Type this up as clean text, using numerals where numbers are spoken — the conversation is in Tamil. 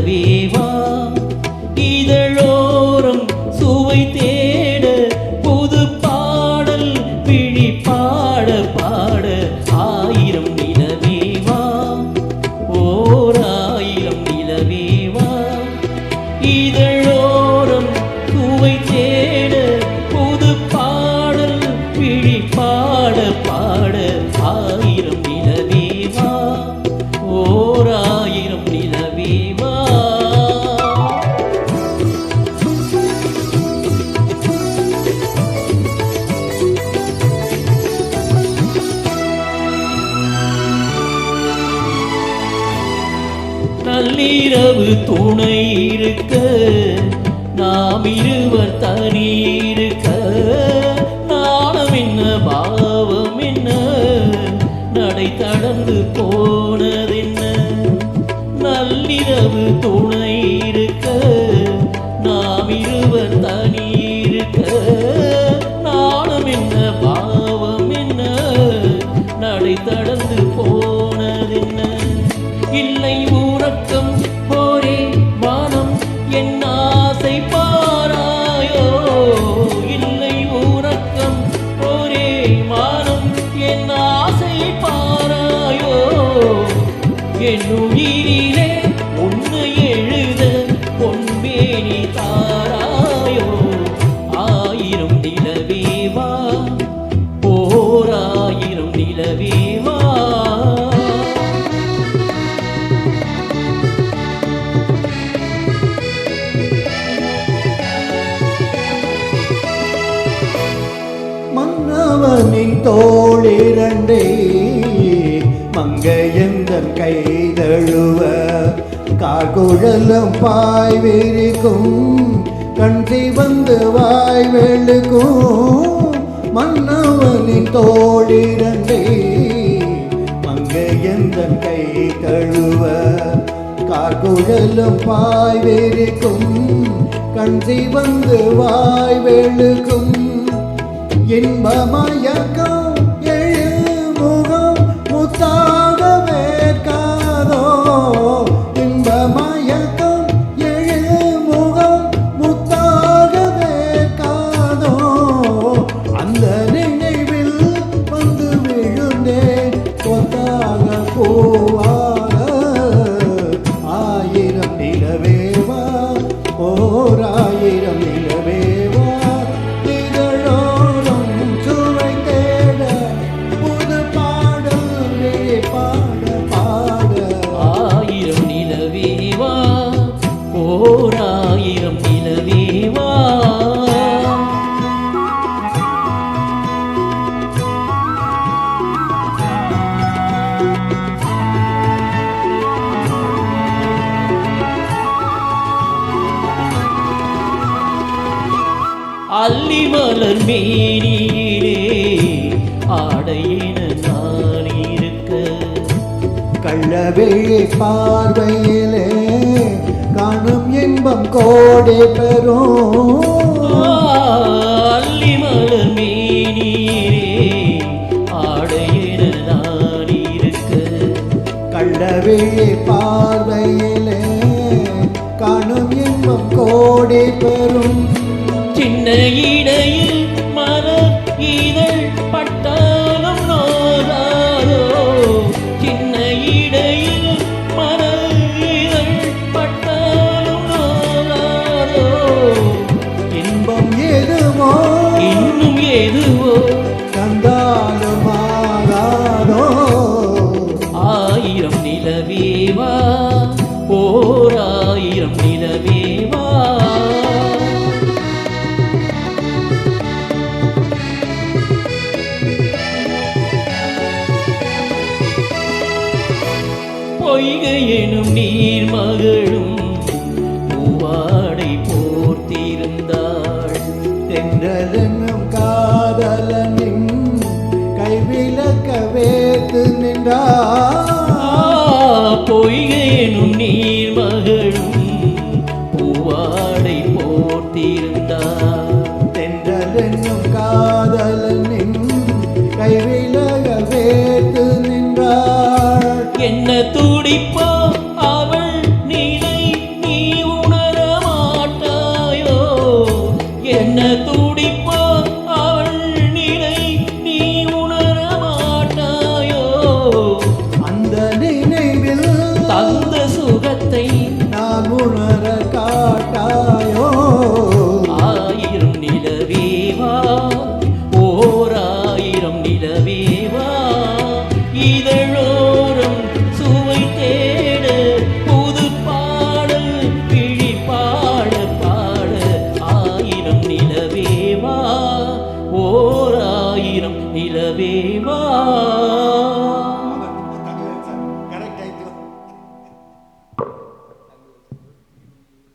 நிலவேவா இதழோரம் சுவை தேட புது பாடல் பிழி பாட பாட ஆயிரம் நிலவேவா ஓர் ஆயிரம் நிலவேவா இதழோரம் சுவை தேட புது பாடல் பிழி பாட பாட ஆயிரம் நிலவேவா ஓர் ஆயிரம் நிலவேவா நள்ளிரவு துணை இருக்க நாம் இருவர் தனி இருக்க நாணம் என்ன பாவம் என்ன நடை தடந்து போனதென்ன நள்ளிரவு துணை இருக்க நாம் இருவர் தனி இருக்க நாணம் என்ன பாவம் என்ன நடை தடந்து போனதென்ன இல்லை உறக்கம் போரே வானம் என் ஆசை பாராயோ இல்லை உறக்கம் போரே வானம் என் ஆசை பாராயோ என் உயிரிலே உன்னை எழுத பொன்பேனி தாராயோ ஆயிரம் நிலவேவா ஓர் ஆயிரம் நிலவேவா மன்னவனின் தோளிரண்டே மங்கையந்தன் கைதழுவ கார்குழலும் பாய் விரிக்கும் கண் சிவந்து வாய் வெளுக்கும் மன்னவனின் தோளிரண்டே மங்கையந்தன் கை தழுவ கார்குழலும் பாய் விரிக்கும் கண் சிவந்து வாய் வெளுக்கும் இன்பமயக்கம் எழுமுகம் முத்தாக வேர்க்காதோ இன்பமயக்கம் எழுமுகம் முத்தாக வேர்க்காதோ அந்த நினைவில் வந்து விழுந்தேன் கொத்தாக போவாக ஆயிரம் நிலவேவா ஓர் ஆயிரம் நிலவேவா ஓர் ஆயிரம் நிலவேவா அல்லி மலர் மேனியிலே ஆடையின நான் இருக்க கள்ளவிழி பார்வையிலே காணும் இன்பம் கோடை பெறும் அல்லி மலர் மேனியிலே ஆடையின நான் இருக்க கள்ளவிழி பார்வையிலே காணும் இன்பம் கோடை பெறும் சின்ன இடையில் மலர் இதழ் பட்டாலும் நோதாதோ சின்ன இடையில் மலர் இதழ் பட்டாலும் நோதாதோ இன்பம் எதுவோ இன்னும் எதுவோ தந்தாலும் ஆகாதோ ஆயிரம் நிலவேவா ஓர் ஆயிரம் நிலவேவா பொய்கை எனும் நீர் மகளும் பூவாடை போர்த்திருந்தாள் தென்றலென்னும் காதலனே நிலவேவா